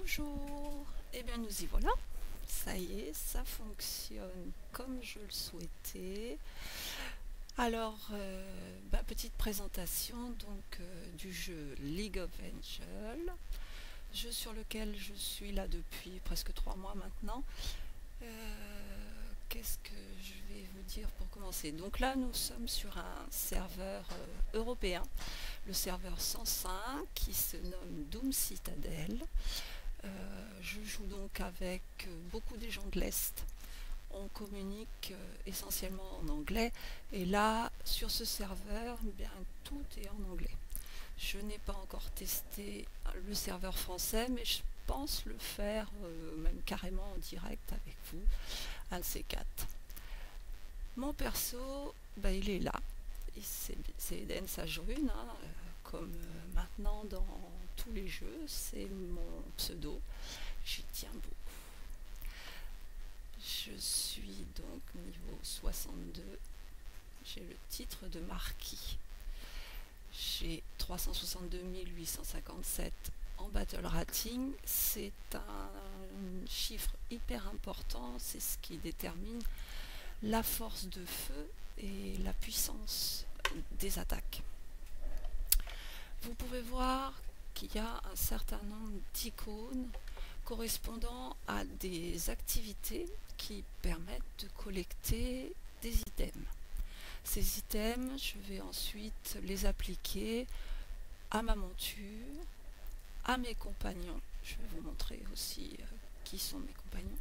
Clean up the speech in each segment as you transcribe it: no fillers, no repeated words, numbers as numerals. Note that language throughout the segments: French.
Bonjour, eh bien nous y voilà, ça y est, ça fonctionne comme je le souhaitais. Alors, petite présentation du jeu League of Angels, jeu sur lequel je suis là depuis presque 3 mois maintenant. Qu'est-ce que je vais vous dire pour commencer? Donc là, nous sommes sur un serveur européen, le serveur 105 qui se nomme Doom Citadel. Je joue donc avec beaucoup des gens de l'Est. On communique essentiellement en anglais. Et là, sur ce serveur, bien, tout est en anglais. Je n'ai pas encore testé le serveur français, mais je pense le faire même carrément en direct avec vous, un de ces quatre. Mon perso, il est là. C'est Eden Sajrun, hein, comme maintenant dans tous les jeux, c'est mon pseudo. J'y tiens beaucoup. Je suis donc niveau 62. J'ai le titre de marquis. J'ai 362 857 en battle rating. C'est un chiffre hyper important. C'est ce qui détermine la force de feu et la puissance des attaques. Vous pouvez voir qu'il y a un certain nombre d'icônes correspondant à des activités qui permettent de collecter des items. Ces items, je vais ensuite les appliquer à ma monture, à mes compagnons, je vais vous montrer aussi qui sont mes compagnons,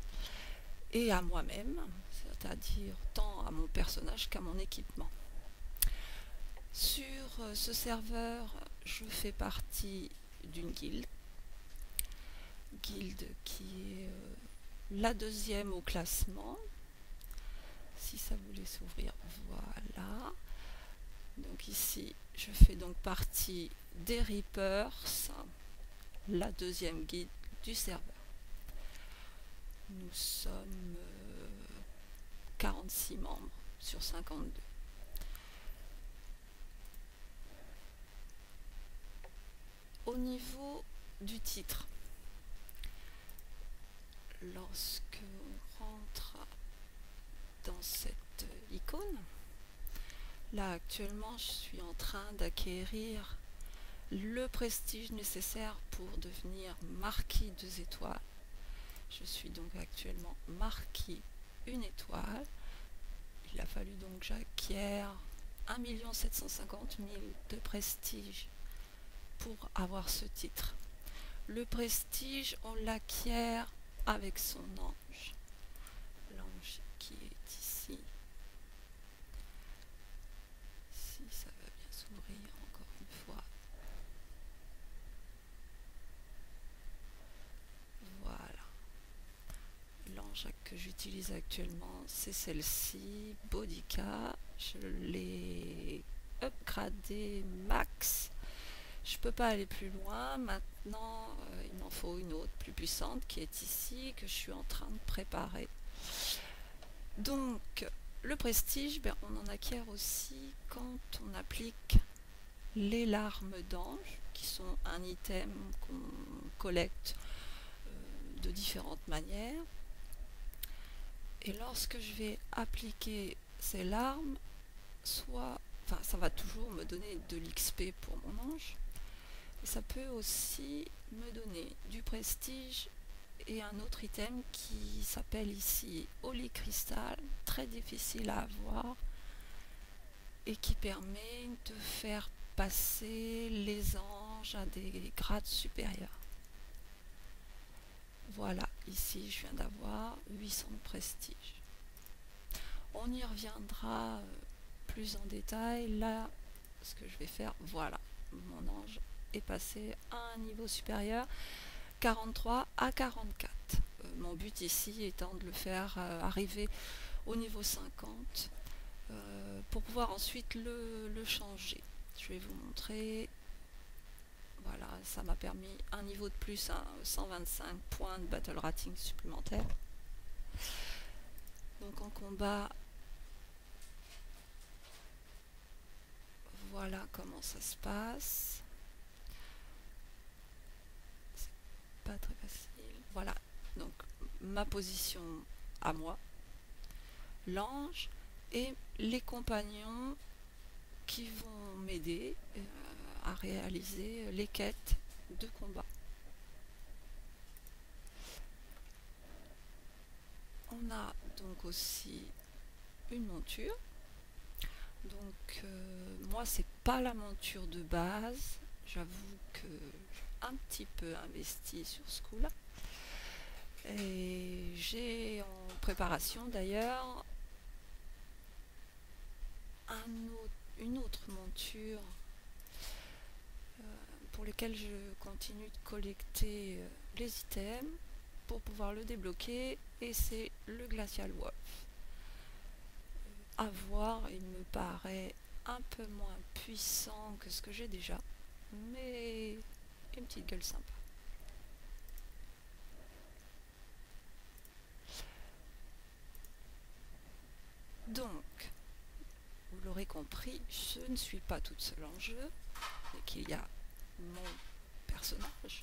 et à moi-même, c'est-à-dire tant à mon personnage qu'à mon équipement. Sur ce serveur, je fais partie d'une guilde qui est la deuxième au classement. Si ça voulait s'ouvrir, voilà. Donc ici, je fais donc partie des Reapers, la deuxième guilde du serveur. Nous sommes 46 membres sur 52. Au niveau du titre, lorsque on rentre dans cette icône, là actuellement je suis en train d'acquérir le prestige nécessaire pour devenir marquis 2 étoiles. Je suis donc actuellement marquis 1 étoile. Il a fallu donc que j'acquière 1 750 000 de prestige pour avoir ce titre. Le prestige, on l'acquiert avec son ange. L'ange qui est ici. Si ça va bien s'ouvrir encore une fois. Voilà. L'ange que j'utilise actuellement, c'est celle-ci, Boudica. Je l'ai upgradé max. Je peux pas aller plus loin. Maintenant, il m'en faut une autre plus puissante qui est ici, que je suis en train de préparer. Donc, le prestige, on en acquiert aussi quand on applique les larmes d'ange, qui sont un item qu'on collecte de différentes manières. Et lorsque je vais appliquer ces larmes, ça va toujours me donner de l'XP pour mon ange. Et ça peut aussi me donner du prestige et un autre item qui s'appelle ici Holy Crystal, très difficile à avoir et qui permet de faire passer les anges à des grades supérieurs. Voilà, ici je viens d'avoir 800 de prestige. On y reviendra plus en détail. Là, ce que je vais faire, voilà, mon ange est passé à un niveau supérieur, 43 à 44. Mon but ici étant de le faire arriver au niveau 50 pour pouvoir ensuite le changer. Je vais vous montrer. Voilà, ça m'a permis un niveau de plus, 125 points de battle rating supplémentaire. Donc en combat, voilà comment ça se passe. C'est pas très facile. ma position à moi, l'ange, et les compagnons qui vont m'aider à réaliser les quêtes de combat. On a donc aussi une monture. Donc moi c'est pas la monture de base, j'avoue que j'ai un petit peu investi sur ce coup-là. Et j'ai en préparation d'ailleurs une autre monture pour lesquelles je continue de collecter les items pour pouvoir le débloquer, et c'est le Glacial Wolf. À voir, il me paraît un peu moins puissant que ce que j'ai déjà, mais une petite gueule sympa. Donc, vous l'aurez compris, je ne suis pas toute seule en jeu, et qu'il y a mon personnage.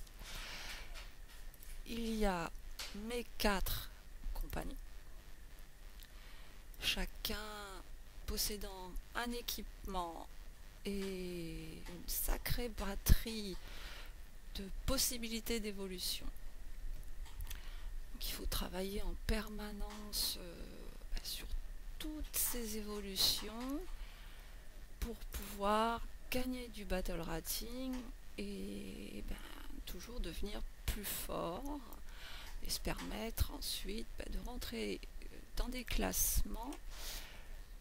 Il y a mes 4 compagnons, chacun possédant un équipement et une sacrée batterie de possibilités d'évolution. Donc il faut travailler en permanence sur toutes ces évolutions pour pouvoir gagner du battle rating et toujours devenir plus fort et se permettre ensuite de rentrer dans des classements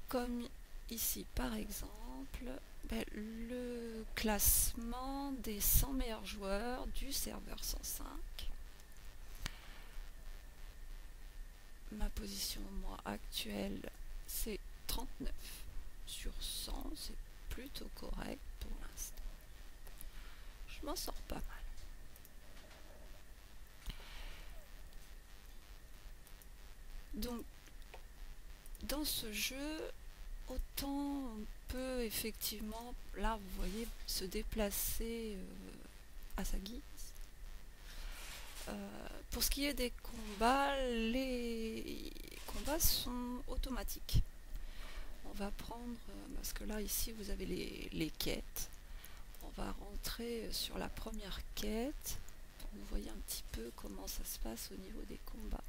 comme ici par exemple le classement des 100 meilleurs joueurs du serveur 105. Ma position moi actuelle c'est 39 sur 100, c'est plutôt correct pour l'instant. Je m'en sors pas mal. Donc dans ce jeu, autant on peut effectivement, là vous voyez, se déplacer à sa guise. Pour ce qui est des combats, les combats sont automatiques. On va prendre, parce que là ici vous avez les quêtes. On va rentrer sur la première quête pour que vous voyez un petit peu comment ça se passe au niveau des combats.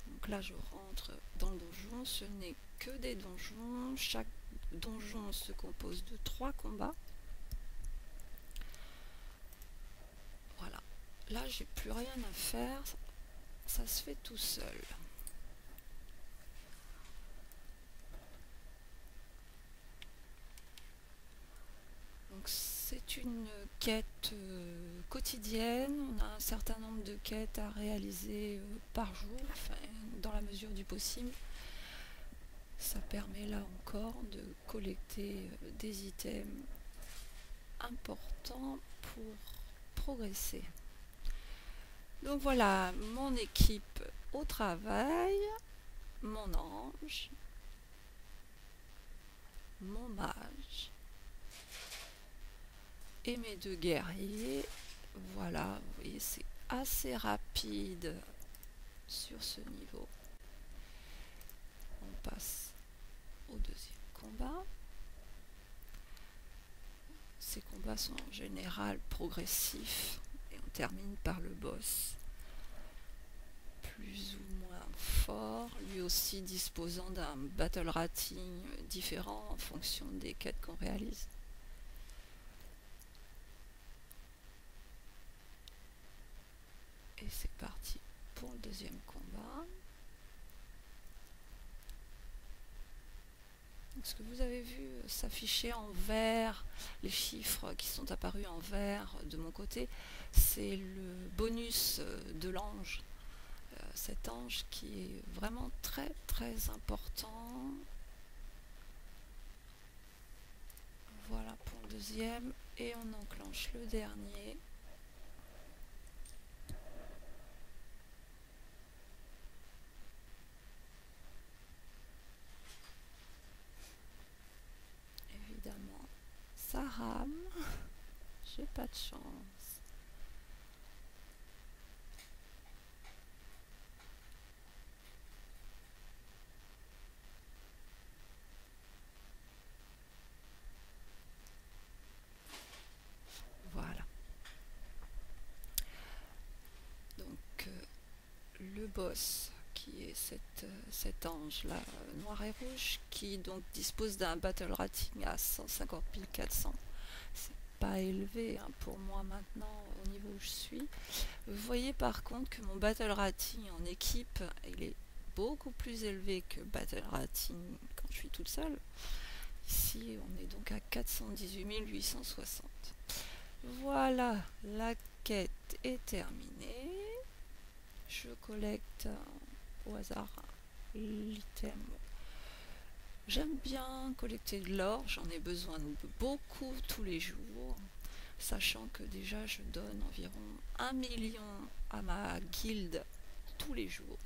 Donc là je rentre dans le donjon, ce n'est que des donjons, chaque donjon se compose de 3 combats. Voilà, là j'ai plus rien à faire, ça se fait tout seul. Donc c'est une quête quotidienne, on a un certain nombre de quêtes à réaliser par jour, enfin, dans la mesure du possible. Ça permet là encore de collecter des items importants pour progresser. Donc voilà, mon équipe au travail, mon ange, mon mage et mes 2 guerriers. Voilà, vous voyez, c'est assez rapide sur ce niveau. On passe au deuxième combat. Ces combats sont en général progressifs et on termine par le boss, plus ou moins fort, lui aussi disposant d'un battle rating différent en fonction des quêtes qu'on réalise. Et c'est parti pour le deuxième combat. Donc, ce que vous avez vu s'afficher en vert, les chiffres qui sont apparus en vert de mon côté, c'est le bonus de l'ange. Cet ange qui est vraiment très très important. Voilà pour le deuxième, et on enclenche le dernier. Évidemment, ça rame, j'ai pas de chance. Boss, qui est cet ange là, noir et rouge, qui donc dispose d'un battle rating à 150 400. C'est pas élevé hein, pour moi maintenant au niveau où je suis. Vous voyez par contre que mon battle rating en équipe, il est beaucoup plus élevé que battle rating quand je suis toute seule. Ici, on est donc à 418 860. Voilà, la quête est terminée. Je collecte au hasard l'item. J'aime bien collecter de l'or, j'en ai besoin beaucoup tous les jours, sachant que déjà je donne environ 1 million à ma guilde tous les jours.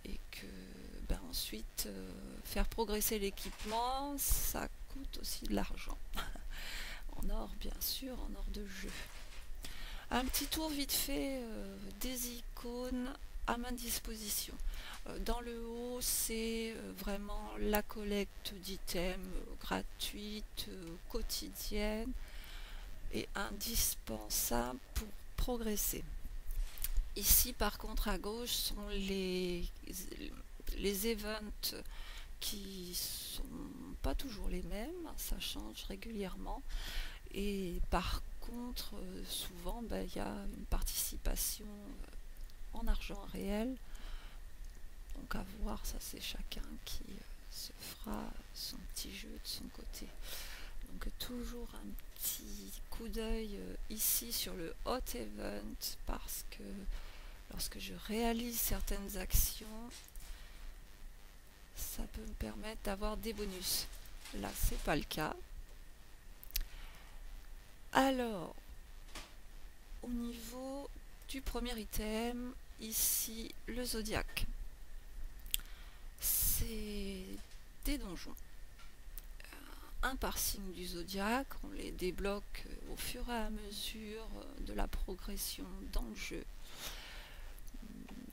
Et que ensuite faire progresser l'équipement, ça coûte aussi de l'argent. En or bien sûr, en or de jeu. Un petit tour vite fait des icônes à ma disposition. Dans le haut, c'est vraiment la collecte d'items gratuite, quotidienne et indispensable pour progresser. Ici, par contre, à gauche, sont les events qui sont pas toujours les mêmes, ça change régulièrement. Et par contre, souvent, il y a une participation en argent réel. Donc à voir, ça c'est chacun qui se fera son petit jeu de son côté. Donc toujours un petit coup d'œil ici sur le hot event, parce que lorsque je réalise certaines actions, ça peut me permettre d'avoir des bonus. Là, c'est pas le cas. Alors, au niveau du premier item, ici le zodiaque. C'est des donjons. Un par signe du zodiaque, on les débloque au fur et à mesure de la progression dans le jeu.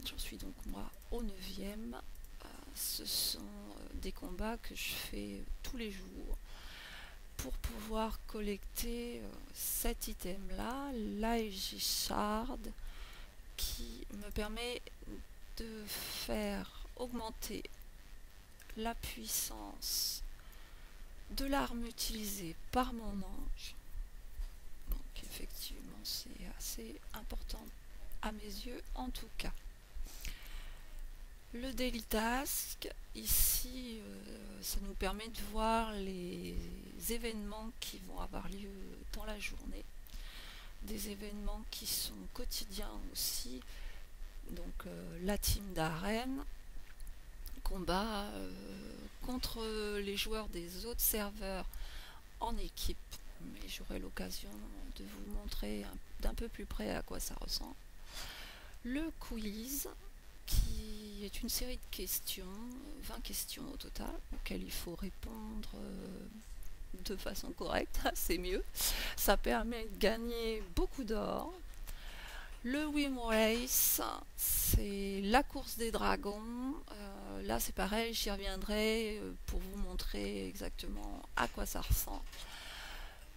J'en suis donc moi au 9e. Ce sont des combats que je fais tous les jours pour pouvoir collecter cet item là, l'Aegishard, qui me permet de faire augmenter la puissance de l'arme utilisée par mon ange. Donc effectivement c'est assez important à mes yeux en tout cas. Le daily task, ici, ça nous permet de voir les événements qui vont avoir lieu dans la journée. Des événements qui sont quotidiens aussi. Donc la team d'arène, combat contre les joueurs des autres serveurs en équipe. Mais j'aurai l'occasion de vous montrer d'un peu plus près à quoi ça ressemble. Le quiz, qui est une série de questions, 20 questions au total, auxquelles il faut répondre de façon correcte, c'est mieux. Ça permet de gagner beaucoup d'or. Le Wim Race, c'est la course des dragons. Là c'est pareil, j'y reviendrai pour vous montrer exactement à quoi ça ressemble.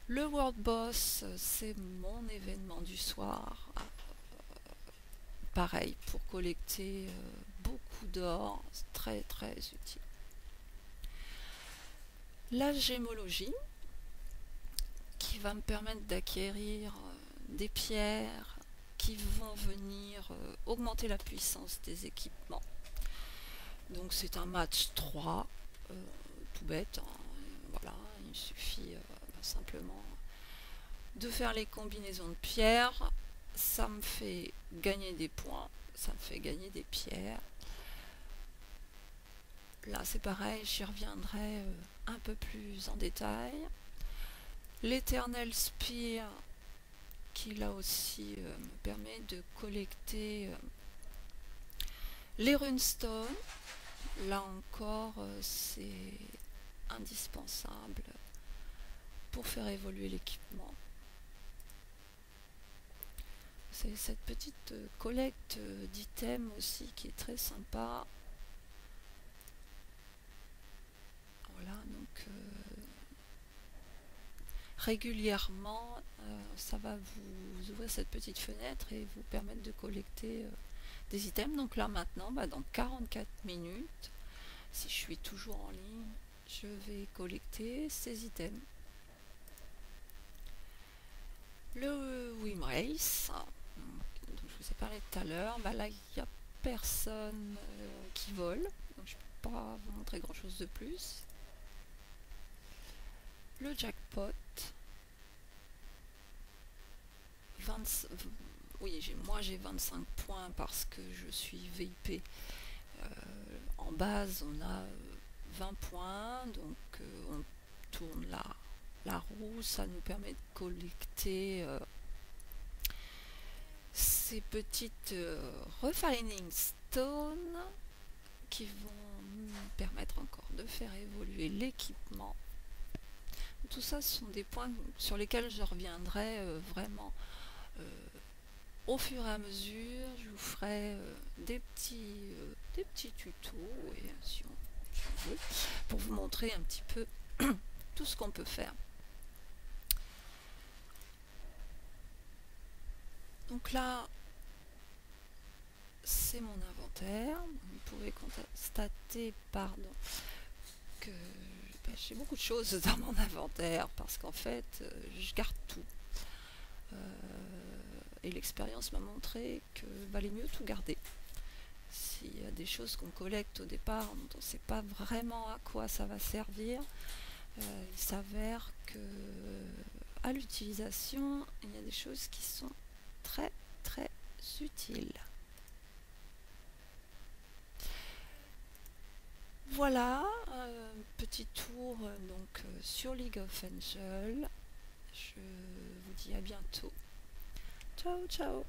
Le World Boss, c'est mon événement du soir. Pareil, pour collecter beaucoup d'or, c'est très très utile. La gémologie, qui va me permettre d'acquérir des pierres qui vont venir augmenter la puissance des équipements. Donc c'est un match 3, tout bête, hein. Voilà, il suffit simplement de faire les combinaisons de pierres. Ça me fait gagner des points, ça me fait gagner des pierres. Là c'est pareil, j'y reviendrai un peu plus en détail. L'Eternal Spear, qui là aussi me permet de collecter les runestones. Là encore c'est indispensable pour faire évoluer l'équipement. C'est cette petite collecte d'items aussi qui est très sympa. Voilà, donc régulièrement ça va vous ouvrir cette petite fenêtre et vous permettre de collecter des items. Donc là maintenant, dans 44 minutes, si je suis toujours en ligne, je vais collecter ces items. Le Wimrace, dont je vous ai parlé tout à l'heure, là il n'y a personne qui vole, donc je ne peux pas vous montrer grand chose de plus. Le jackpot, moi j'ai 25 points parce que je suis VIP. En base on a 20 points, donc on tourne la roue, ça nous permet de collecter ces petites refining stones qui vont nous permettre encore de faire évoluer l'équipement. Tout ça, ce sont des points sur lesquels je reviendrai vraiment au fur et à mesure. Je vous ferai des petits tutos et si on veut, pour vous montrer un petit peu tout ce qu'on peut faire. Donc là, c'est mon inventaire. Vous pouvez constater, que j'ai beaucoup de choses dans mon inventaire parce qu'en fait, je garde tout. Et l'expérience m'a montré que valait mieux tout garder. S'il y a des choses qu'on collecte au départ dont on ne sait pas vraiment à quoi ça va servir, il s'avère que à l'utilisation, il y a des choses qui sont très très utiles. Voilà, petit tour donc sur League of Legends. Je vous dis à bientôt. Ciao ciao.